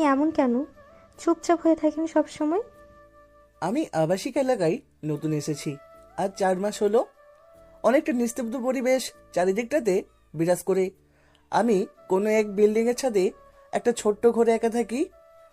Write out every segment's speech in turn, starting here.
আপনি এমন কেন? চুপচাপ হয়ে থাকেন সব সময়। আমি আবাসিক এলাকায় নতুন এসেছি। আজ 4 মাস হলো। অনেকটা নিস্তব্ধ পরিবেশ চারিদিকটাতে বিরাজ করে। আমি কোনো এক বিল্ডিং এর ছাদে একটা ছোট্ট ঘরে একা থাকি।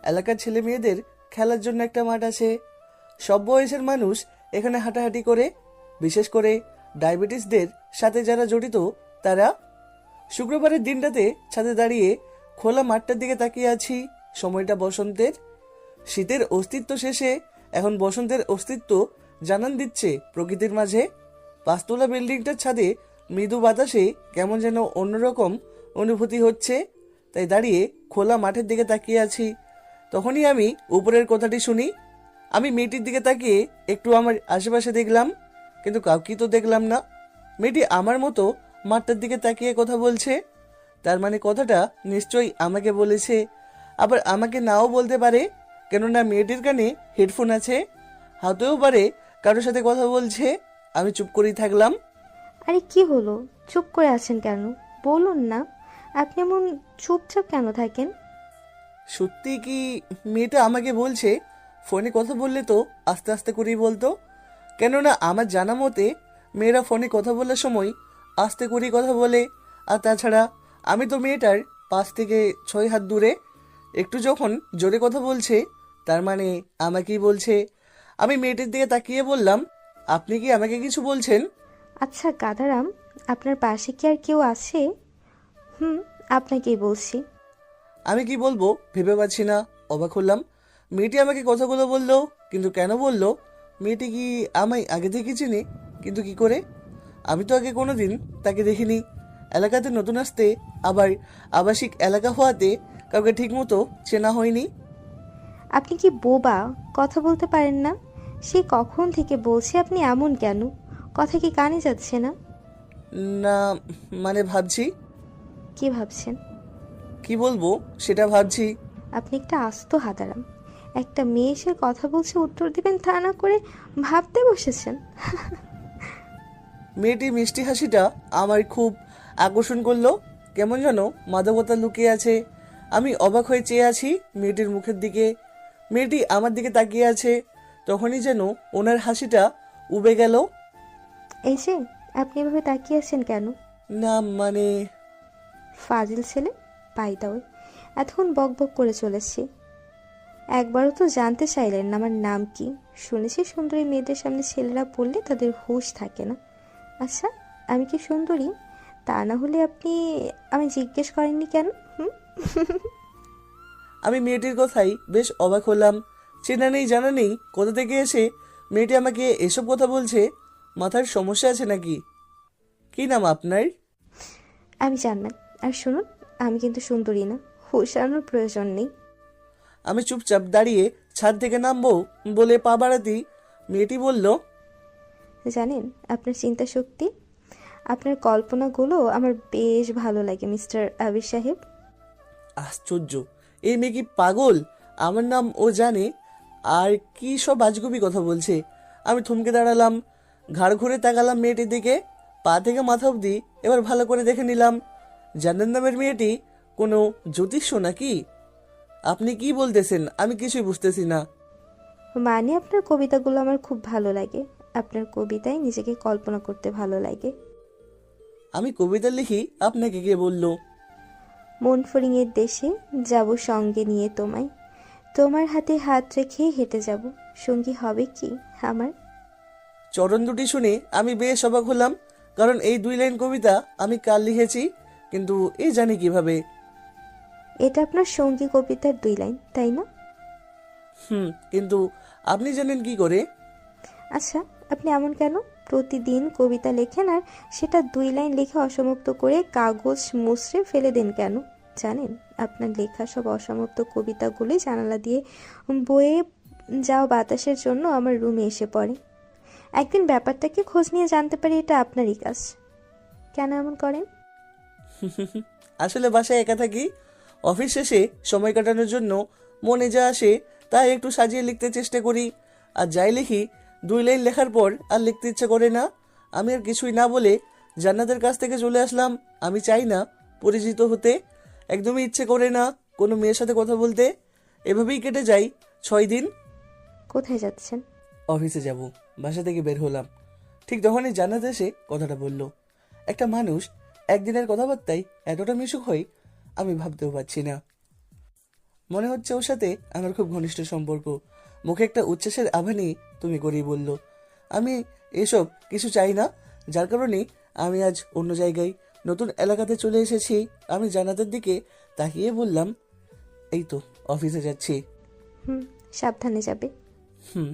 এলাকার ছেলে মেয়েদের খেলার জন্য একটা মাঠ আছে। সব বয়সের মানুষ এখানে হাঁটাহাঁটি করে, বিশেষ করে ডায়াবেটিসদের সাথে যারা জড়িত তারা। শুক্রবারের দিনটাতে ছাদে দাঁড়িয়ে খোলা মাঠটার দিকে তাকিয়ে আছি। সময়টা বসন্তের। শীতের অস্তিত্ব শেষে এখন বসন্তের অস্তিত্ব জানান দিচ্ছে প্রকৃতির মাঝে। পাঁচতলা বিল্ডিংটার ছাদে মৃদু বাতাসে কেমন যেন অন্যরকম অনুভূতি হচ্ছে। তাই দাঁড়িয়ে খোলা মাঠের দিকে তাকিয়ে আছি। তখনই আমি উপরের কথাটি শুনি। আমি মেয়েটির দিকে তাকিয়ে একটু আমার আশেপাশে দেখলাম, কিন্তু কাউকে তো দেখলাম না। মেয়েটি আমার মতো মাঠটার দিকে তাকিয়ে কথা বলছে। তার মানে কথাটা নিশ্চয়ই আমাকে বলেছে, আবার আমাকে নাও বলতে পারে, কেননা মেয়েটির কানে হেডফোন আছে। হতেও পারে কারোর সাথে কথা বলছে। আমি চুপ করেই থাকলাম। আরে কি হলো? চুপ করে আছেন কেন? বলুন না। আপনি এমন চুপচাপ কেন থাকেন? সত্যি কি মেয়েটা আমাকে বলছে ফোনে কথা বললে তো আস্তে আস্তে করেই বলতো? কেননা আমার জানা মতে মেয়েরা ফোনে কথা বলার সময় আস্তে করেই কথা বলে। আর তাছাড়া আমি তো মেয়েটার 5 থেকে 6 হাত দূরে। একটু যখন জোরে কথা বলছে তার মানে আমাকেই বলছে। আমি মেয়েটির দিকে তাকিয়ে বললাম, আপনি কি আমাকে কিছু বলছেন? আচ্ছা গাধারাম, আপনার পাশে কি আর কেউ আছে? হুম, আপনাকেই বলছি। আমি কি বলবো ভেবে পাচ্ছি না। অবাক হলাম। মেয়েটি আমাকে কথাগুলো বললো, কিন্তু কেন বললো? মেয়েটি কি আমায় আগে থেকে চিনে? কিন্তু কি করে? আমি তো আগে কোনোদিন তাকে দেখিনি। এলাকাতে নতুন আসতে, আবার আবাসিক এলাকা হওয়াতে কাউকে ঠিকমতো চেনা হয়নি। আপনি কি বোবা? কথা বলতে পারেন না? সে কখন থেকে বলছি, আপনি এমন কেন? কথা কি কানে যাচ্ছে না? না, মানে ভাবছি। কি ভাবছেন? কি বলবো সেটা ভাবছি। আপনি একটা আস্ত হাদারাম। একটা মেয়ে এসে কথা বলছে, উত্তর দিবেন তা না করে ভাবতে বসেছেন। মেয়েটির মিষ্টি হাসিটা আমার খুব আকর্ষণ করলো। কেমন যেন মাদকতা লুকিয়ে আছে। আমি অবাক হয়ে চেয়ে আছি মেয়েটির মুখের দিকে। মেয়েটি আমার দিকে তাকিয়ে আছে। তখনই যেন ওনার হাসিটা উবে গেল। এই যে, আপনি এভাবে তাকিয়ে আছেন কেন? না মানে, ফাজিল ছেলে। পাই দাও। এতক্ষণ বক বক করে চলেছি, একবারও তো জানতে চাইলেন না আমার নাম কি। শুনেছি সুন্দরী মেয়েদের সামনে ছেলেরা বললে তাদের হুঁশ থাকে না। আচ্ছা, আমি কি সুন্দরী? তা না হলে আপনি আমি জিজ্ঞেস করেননি কেন? হুম। আমি মেয়েটির কথাই বেশ অবাক হলাম। চেনা নেই জানা নেই কোথা থেকে এসে মেয়েটি আমাকে এসব কথা বলছে। মাথার সমস্যা আছে নাকি? কি নাম আপনার? আমি জান্নাত। আর শুনুন, আমি কিন্তু সুন্দরী না। হুঁশ হারানোর প্রয়োজন নেই। আমি চুপচাপ দাঁড়িয়ে ছাদ থেকে নামবো বলে পা বাড়াতেই মেয়েটি বলল, জানেন, আপনার চিন্তা শক্তি, আপনার কল্পনাগুলো আমার বেশ ভালো লাগে মিস্টার আবির সাহেব। আশ্চর্য! এই মেয়ে কি পাগল? আমার নাম ও জানে, আর কি সব আজগুবি কথা বলছে। আমি থমকে দাঁড়ালাম, ঘাড় ঘুরে তাকালাম মেয়েটির দিকে। পা থেকে মাথা অবধি এবার ভালো করে দেখে নিলাম। জান্নাত নামের মেয়েটি কোনো জ্যোতিষ্য নাকি? আপনি কি বলতেছেন? আমি কিছুই বুঝতেছি না। মানে আপনার কবিতাগুলো আমার খুব ভালো লাগে। আপনার কবিতায় নিজেকে কল্পনা করতে ভালো লাগে। আমি কবিতা লিখি আপনাকে কে বললো? মন ফড়িংয়ের দেশে যাব সঙ্গে নিয়ে তোমায়, তোমার হাতে হাত রেখে হেঁটে যাব, সঙ্গী হবে কি আমার? চরণ দুটি শুনে আমি বেশ অবাক হলাম, কারণ এই 2 লাইন কবিতা আমি কাল লিখেছি, কিন্তু এই জানি কিভাবে। এটা আপনার সঙ্গী কবিতার 2 লাইন, তাই না? কিন্তু আপনি জানেন কি করে? আচ্ছা, আপনি এমন কেন? প্রতিদিন কবিতা লেখেন আর সেটা 2 লাইন লিখে অসমাপ্ত করে কাগজ মুছড়ে ফেলে দেন কেন? জানেন, আপনার লেখা সব অসমাপ্ত কবিতাগুলোই জানালা দিয়ে বয়ে যাওয়া বাতাসের জন্য আমার রুমে এসে পড়ে। একদিন ব্যাপারটাকে খোঁজ নিয়ে জানতে পারি এটা আপনারই কাজ। কেন এমন করেন? আসলে বাসায় একা থাকি। অফিস শেষে সময় কাটানোর জন্য মনে যা আসে তাই একটু সাজিয়ে লিখতে চেষ্টা করি। আর যাই লিখি 2 লাইন লেখার পর আর লিখতে ইচ্ছা করে না। আমি আর কিছুই না বলে জান্নাতের কাছ থেকে চলে আসলাম। আমি চাই না পরিচিত হতে, একদমই ইচ্ছে করে না কোনো মেয়ের সাথে কথা বলতে। এভাবেই কেটে যায় 6 দিন। কোথায় যাচ্ছেন? অফিসে যাব। বাসা থেকে বের হলাম, ঠিক তখনই জান্নাত এসে কথাটা বলল। একটা মানুষ একদিনের কথাবার্তায় এতটা মিশুক হয় আমি ভাবতেও পারছি না। মনে হচ্ছে ওর সাথে আমার খুব ঘনিষ্ঠ সম্পর্ক। মুখে একটা উচ্ছ্বাসের আভা নিয়ে তুমি করেই বলল। আমি এসব কিছু চাই না, যার কারণে আমি আজ অন্য জায়গায় নতুন এলাকাতে চলে এসেছি। আমি জান্নাতের দিকে তাকিয়ে বললাম, এই তো অফিসে যাচ্ছি। হুম, সাবধানে যাবে। হুম।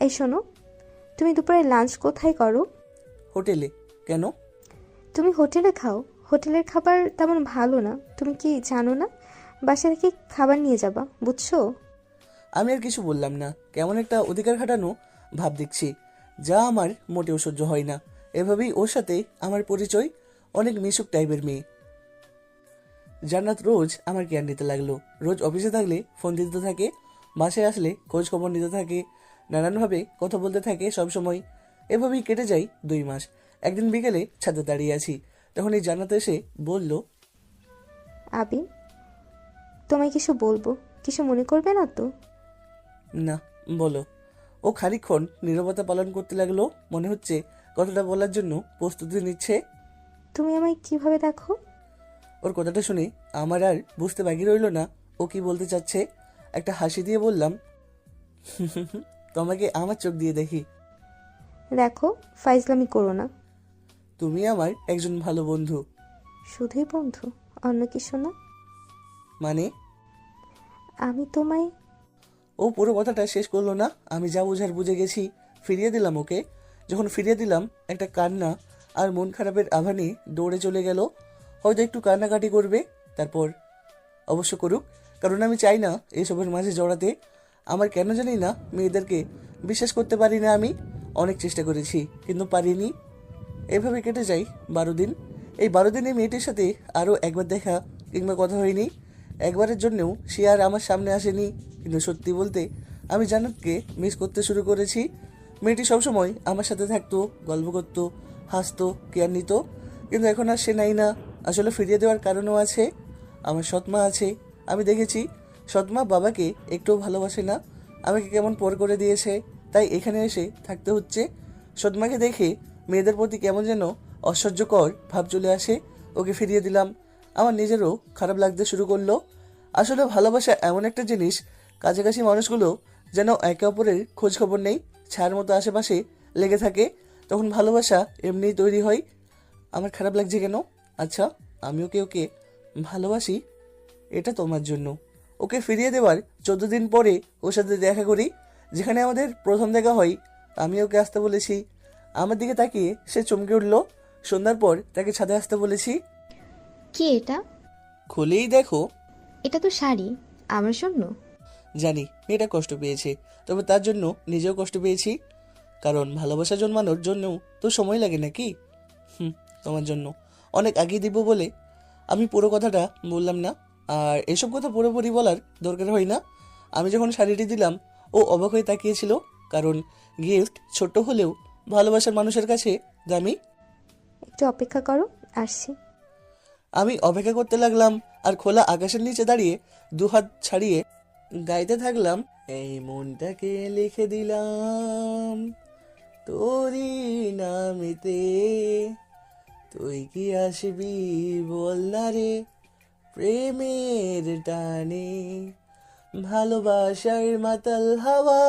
এই শোনো, তুমি দুপুরে লাঞ্চ কোথায় করো? হোটেলে। কেন? তুমি হোটেলে খাও? হোটেলের খাবার তেমন ভালো না, তুমি কি জানো না? বাসা থেকে খাবার নিয়ে যাবা, বুঝছো? আমি আর কিছু বললাম না। কেমন একটা অধিকার খাটানো ভাব দেখছি, যা আমার মোটেও সহ্য হয় না। এভাবেই ওর সাথে আমার পরিচয়। অনেক মিশুক টাইপের মেয়ে। জান্নাত রোজ আমার কেয়ার নিতে লাগলো। রোজ অফিসে থাকলে ফোন দিতে থাকে, বাসায় আসলে খোঁজ খবর নিতে থাকে, নানানভাবে কথা বলতে থাকে সব সময়। এভাবেই কেটে যায় 2 মাস। একদিন বিকেলে ছাদে দাঁড়িয়ে আছি, তখন এই জান্নাত এসে বলল, আবি, তোমায় কিছু বলবো, কিছু মনে করবে না তো? না, বলো। ও খানিকক্ষণ নীরবতা পালন করতে লাগলো, মনে হচ্ছে কথাটা বলার জন্য প্রস্তুতি নিচ্ছে। তুমি আমায় কিভাবে দেখো? ওর কথাটা শুনে আমার আর বুঝতে বাকি রইল না ও কি বলতে চাচ্ছে। একটা হাসি দিয়ে বললাম, তোমাকে আমার চোখ দিয়ে দেখি। দেখো, ফাইজলামি করো না। তুমি আমার একজন ভালো বন্ধু। শুধুই বন্ধু, অন্য কিছু না? মানে? আমি তোমায়... ও পুরো কথাটা শেষ করলো না। আমি যা বুঝার বুঝে গেছি, ফিরিয়ে দিলাম ওকে। যখন ফিরিয়ে দিলাম, একটা কান্না আর মন খারাপের আভা নিয়ে দৌড়ে চলে গেল। হয়তো একটু কান্নাকাটি করবে, তারপর অবশ্য করুক, কারণ আমি চাই না এসবের মাঝে জড়াতে। আমার কেন জানি না মেয়েদেরকে বিশ্বাস করতে পারি না আমি। অনেক চেষ্টা করেছি কিন্তু পারিনি। এভাবে কেটে যায় 12 দিন। এই 12 দিনে মেয়েটির সাথে আরও একবার দেখা কিংবা কথা হয়নি। একবারের জন্যও সে আর আমার সামনে আসেনি। কিন্তু সত্যি বলতে আমি জান্নাতকে মিস করতে শুরু করেছি। মেয়েটি সবসময় আমার সাথে থাকতো, গল্প করতো, হাসতো, কেয়ার নিত। কিন্তু এখন আর সে নাই না। আসলে ফিরিয়ে দেওয়ার কারণও আছে। আমার সৎমা আছে। আমি দেখেছি সৎমা বাবাকে একটুও ভালোবাসে না, আমাকে কেমন পর করে দিয়েছে। তাই এখানে এসে থাকতে হচ্ছে। সৎমাকে দেখে মেয়েদের প্রতি কেমন যেন অসহ্যকর ভাব চলে আসে। ওকে ফিরিয়ে দিলাম। আমার নিজেরও খারাপ লাগতে শুরু করলো। আসলে ভালোবাসা এমন একটা জিনিস, কাছাকাছি মানুষগুলো যেন একে অপরের খোঁজ খবর নেই, ছায়ার মতো আশেপাশে লেগে থাকে, তখন ভালোবাসা এমনিই তৈরি হয়। আমার খারাপ লাগছে কেন? আচ্ছা, আমি ওকে ভালোবাসি, এটা তোমার জন্য। ওকে ফিরিয়ে দেওয়ার 14 দিন পরে ওর সাথে দেখা করি, যেখানে আমাদের প্রথম দেখা হয়। আমি ওকে আসতে বলেছি। আমার দিকে তাকিয়ে সে চমকে উঠল। সন্ধ্যার পর তাকে ছাদে আসতে বলেছি। কি এটা? খুলেই দেখো। এটা তো শাড়ি, আমার জন্য? জানি মেয়েটা কষ্ট পেয়েছে, তবে তার জন্য নিজেও কষ্ট পেয়েছি। কারণ ভালোবাসা জন্মানোর জন্যও তো সময় লাগে নাকি? তোমার জন্য অনেক আগেই দিব বলে আমি পুরো কথাটা বললাম না। আর এসব কথা পুরোপুরি বলার দরকার হয় না। আমি যখন শাড়িটি দিলাম, ও অবাক হয়ে তাকিয়েছিল, কারণ গিফট ছোট্ট হলেও ভালোবাসার মানুষের কাছে দামি। একটু অপেক্ষা করো, আসছি। আমি অপেক্ষা করতে লাগলাম আর খোলা আকাশের নিচে দাঁড়িয়ে দুহাত ছাড়িয়ে গাইতে থাকলাম, এই মনটাকে লিখে দিলাম তোরই নামেতে, তুই কি আসবি বল না রে প্রেমের টানে, ভালোবাসার মাতাল হাওয়া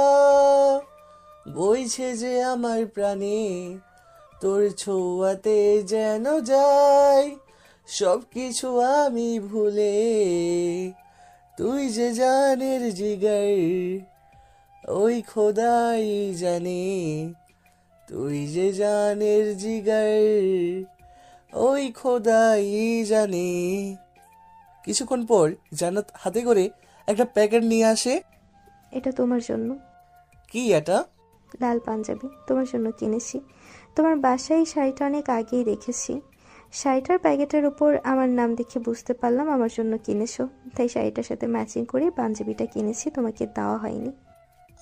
বইছে যে আমার প্রাণে, তোর ছোঁয়াতে যেন যাই সব কিছু আমি ভুলে, তুই যে জানের জিগার ওই খোদাই জানে, তুই যে জানের জিগার ওই খোদাই জানে। কিছুক্ষণ পর জান্নাত হাতে করে একটা প্যাকেট নিয়ে আসে। এটা তোমার জন্য। কি এটা? লাল পাঞ্জাবি, তোমার জন্য কিনেছি। তোমার বাসায় শাড়িটা অনেক আগেই রেখেছি। শাড়িটার প্যাকেটের উপর আমার নাম দেখে বুঝতে পারলাম আমার জন্য কিনেছো, তাই শাড়িটার সাথে ম্যাচিং করে পাঞ্জাবিটা কিনেছি, তোমাকে দেওয়া হয়নি।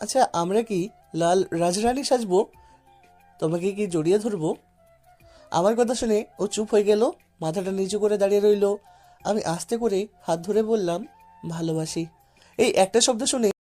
আচ্ছা, আমরা কি লাল রাজরানী সাজবো? তোমাকে কি জড়িয়ে ধরবো? আমার কথা শুনে ও চুপ হয়ে গেল, মাথাটা নিচু করে দাঁড়িয়ে রইল। আমি আস্তে করে হাত ধরে বললাম, ভালোবাসি। এই একটা শব্দ শুনে